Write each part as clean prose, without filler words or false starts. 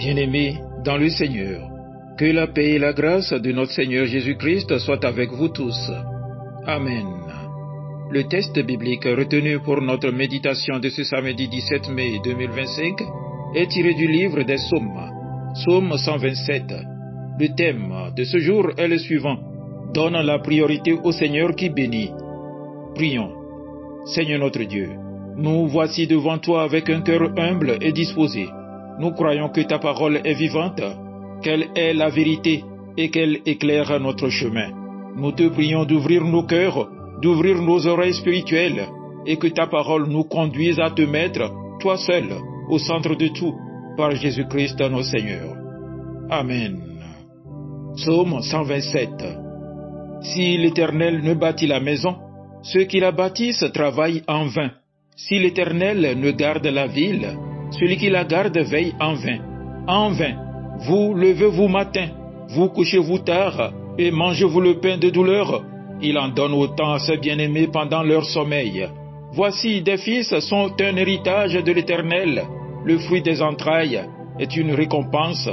Bien-aimés dans le Seigneur, que la paix et la grâce de notre Seigneur Jésus-Christ soient avec vous tous. Amen. Le texte biblique retenu pour notre méditation de ce samedi 17 mai 2025 est tiré du livre des Psaumes, Psaume 127. Le thème de ce jour est le suivant: donne la priorité au Seigneur qui bénit. Prions. Seigneur notre Dieu, nous voici devant toi avec un cœur humble et disposé. Nous croyons que ta parole est vivante, qu'elle est la vérité et qu'elle éclaire notre chemin. Nous te prions d'ouvrir nos cœurs, d'ouvrir nos oreilles spirituelles, et que ta parole nous conduise à te mettre, toi seul, au centre de tout, par Jésus-Christ notre Seigneur. Amen. Psaume 127. Si l'Éternel ne bâtit la maison, ceux qui la bâtissent travaillent en vain. Si l'Éternel ne garde la ville, celui qui la garde veille en vain. En vain, vous levez-vous matin, vous couchez-vous tard, et mangez-vous le pain de douleur. Il en donne autant à ses bien-aimés pendant leur sommeil. Voici, des fils sont un héritage de l'Éternel. Le fruit des entrailles est une récompense.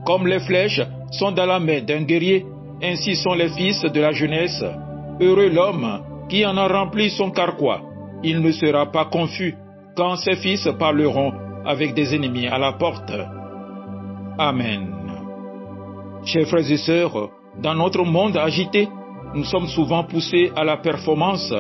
Comme les flèches sont dans la main d'un guerrier, ainsi sont les fils de la jeunesse. Heureux l'homme qui en a rempli son carquois. Il ne sera pas confus quand ses fils parleront avec des ennemis à la porte. Amen. Chers frères et sœurs, dans notre monde agité, nous sommes souvent poussés à la performance,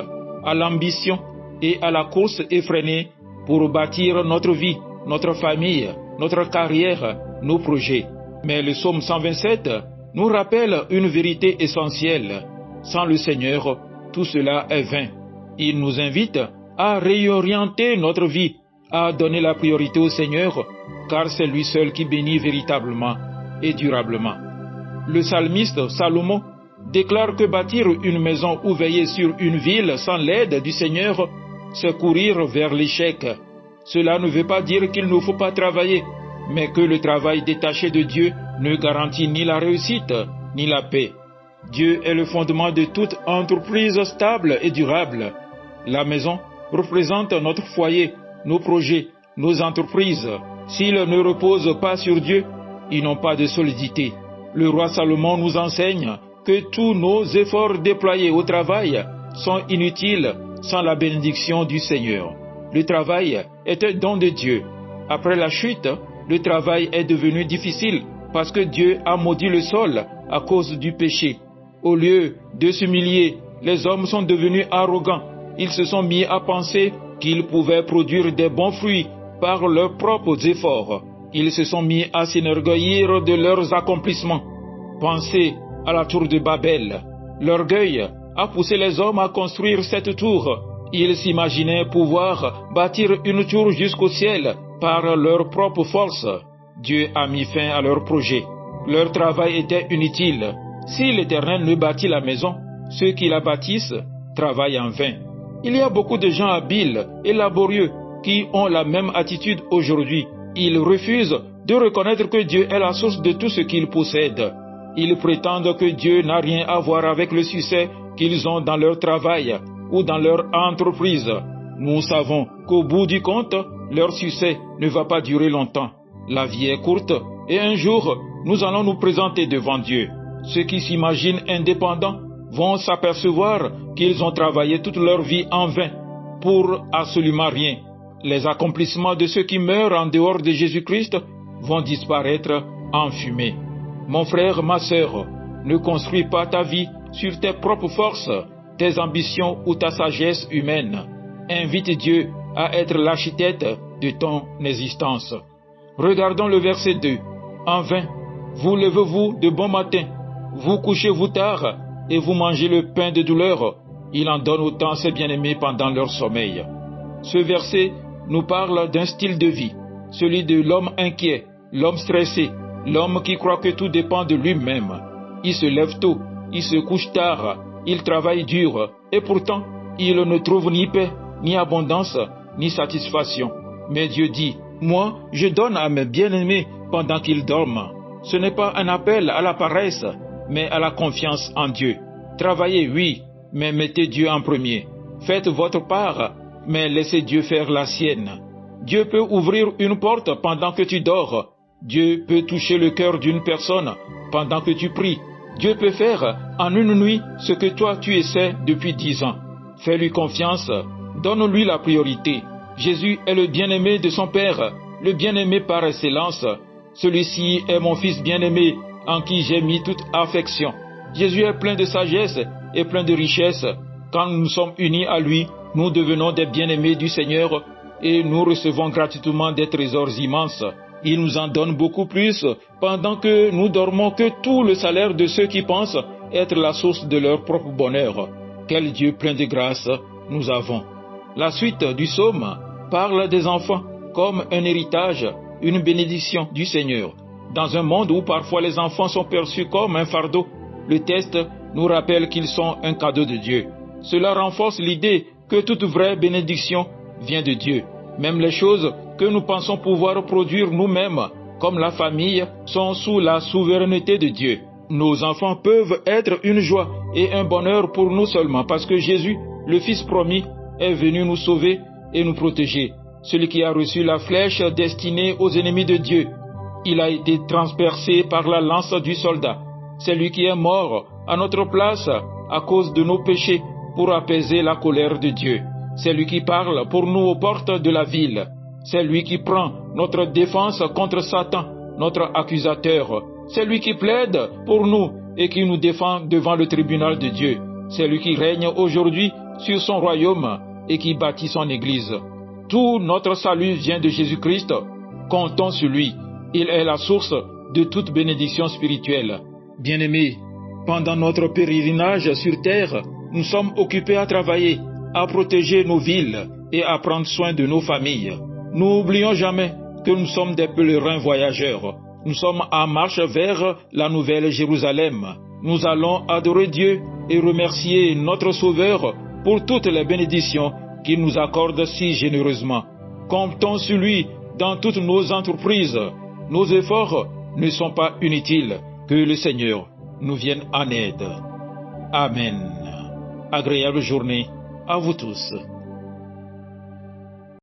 à l'ambition et à la course effrénée pour bâtir notre vie, notre famille, notre carrière, nos projets. Mais le psaume 127 nous rappelle une vérité essentielle. Sans le Seigneur, tout cela est vain. Il nous invite à réorienter notre vie, à donner la priorité au Seigneur, car c'est lui seul qui bénit véritablement et durablement. Le psalmiste Salomon déclare que bâtir une maison ou veiller sur une ville sans l'aide du Seigneur, c'est courir vers l'échec. Cela ne veut pas dire qu'il ne faut pas travailler, mais que le travail détaché de Dieu ne garantit ni la réussite, ni la paix. Dieu est le fondement de toute entreprise stable et durable. La maison représente notre foyer, nos projets, nos entreprises. S'ils ne reposent pas sur Dieu, ils n'ont pas de solidité. Le roi Salomon nous enseigne que tous nos efforts déployés au travail sont inutiles sans la bénédiction du Seigneur. Le travail est un don de Dieu. Après la chute, le travail est devenu difficile parce que Dieu a maudit le sol à cause du péché. Au lieu de s'humilier, les hommes sont devenus arrogants. Ils se sont mis à penser qu'ils pouvaient produire des bons fruits par leurs propres efforts. Ils se sont mis à s'enorgueillir de leurs accomplissements. Pensez à la tour de Babel. L'orgueil a poussé les hommes à construire cette tour. Ils s'imaginaient pouvoir bâtir une tour jusqu'au ciel par leur propre force. Dieu a mis fin à leur projet. Leur travail était inutile. Si l'Éternel ne bâtit la maison, ceux qui la bâtissent travaillent en vain. Il y a beaucoup de gens habiles et laborieux qui ont la même attitude aujourd'hui. Ils refusent de reconnaître que Dieu est la source de tout ce qu'ils possèdent. Ils prétendent que Dieu n'a rien à voir avec le succès qu'ils ont dans leur travail ou dans leur entreprise. Nous savons qu'au bout du compte, leur succès ne va pas durer longtemps. La vie est courte et un jour, nous allons nous présenter devant Dieu. Ceux qui s'imaginent indépendants vont s'apercevoir qu'ils ont travaillé toute leur vie en vain pour absolument rien. Les accomplissements de ceux qui meurent en dehors de Jésus-Christ vont disparaître en fumée. Mon frère, ma sœur, ne construis pas ta vie sur tes propres forces, tes ambitions ou ta sagesse humaine. Invite Dieu à être l'architecte de ton existence. Regardons le verset 2. En vain, vous levez-vous de bon matin, vous couchez-vous tard et vous mangez le pain de douleur. Il en donne autant à ses bien-aimés pendant leur sommeil. Ce verset nous parle d'un style de vie, celui de l'homme inquiet, l'homme stressé, l'homme qui croit que tout dépend de lui-même. Il se lève tôt, il se couche tard, il travaille dur, et pourtant, il ne trouve ni paix, ni abondance, ni satisfaction. Mais Dieu dit, moi, je donne à mes bien-aimés pendant qu'ils dorment. Ce n'est pas un appel à la paresse, mais à la confiance en Dieu. Travaillez, oui, mais mettez Dieu en premier. Faites votre part, mais laissez Dieu faire la sienne. Dieu peut ouvrir une porte pendant que tu dors. Dieu peut toucher le cœur d'une personne pendant que tu pries. Dieu peut faire en une nuit ce que toi tu essaies depuis 10 ans. Fais-lui confiance, donne-lui la priorité. Jésus est le bien-aimé de son Père, le bien-aimé par excellence. Celui-ci est mon Fils bien-aimé, en qui j'ai mis toute affection. Jésus est plein de sagesse et plein de richesse. Quand nous sommes unis à lui, nous devenons des bien-aimés du Seigneur et nous recevons gratuitement des trésors immenses. Il nous en donne beaucoup plus pendant que nous dormons que tout le salaire de ceux qui pensent être la source de leur propre bonheur. Quel Dieu plein de grâce nous avons. La suite du psaume parle des enfants comme un héritage, une bénédiction du Seigneur. Dans un monde où parfois les enfants sont perçus comme un fardeau, le texte nous rappelle qu'ils sont un cadeau de Dieu. Cela renforce l'idée que toute vraie bénédiction vient de Dieu. Même les choses que nous pensons pouvoir produire nous-mêmes, comme la famille, sont sous la souveraineté de Dieu. Nos enfants peuvent être une joie et un bonheur pour nous seulement parce que Jésus, le Fils promis, est venu nous sauver et nous protéger. Celui qui a reçu la flèche destinée aux ennemis de Dieu, il a été transpercé par la lance du soldat. C'est lui qui est mort à notre place à cause de nos péchés pour apaiser la colère de Dieu. C'est lui qui parle pour nous aux portes de la ville. C'est lui qui prend notre défense contre Satan, notre accusateur. C'est lui qui plaide pour nous et qui nous défend devant le tribunal de Dieu. C'est lui qui règne aujourd'hui sur son royaume et qui bâtit son église. Tout notre salut vient de Jésus-Christ. Comptons sur lui. Il est la source de toute bénédiction spirituelle. Bien-aimés, pendant notre pèlerinage sur terre, nous sommes occupés à travailler, à protéger nos villes et à prendre soin de nos familles. N'oublions jamais que nous sommes des pèlerins voyageurs. Nous sommes en marche vers la nouvelle Jérusalem. Nous allons adorer Dieu et remercier notre Sauveur pour toutes les bénédictions qu'il nous accorde si généreusement. Comptons sur lui dans toutes nos entreprises. Nos efforts ne sont pas inutiles. Que le Seigneur nous vienne en aide. Amen. Agréable journée à vous tous.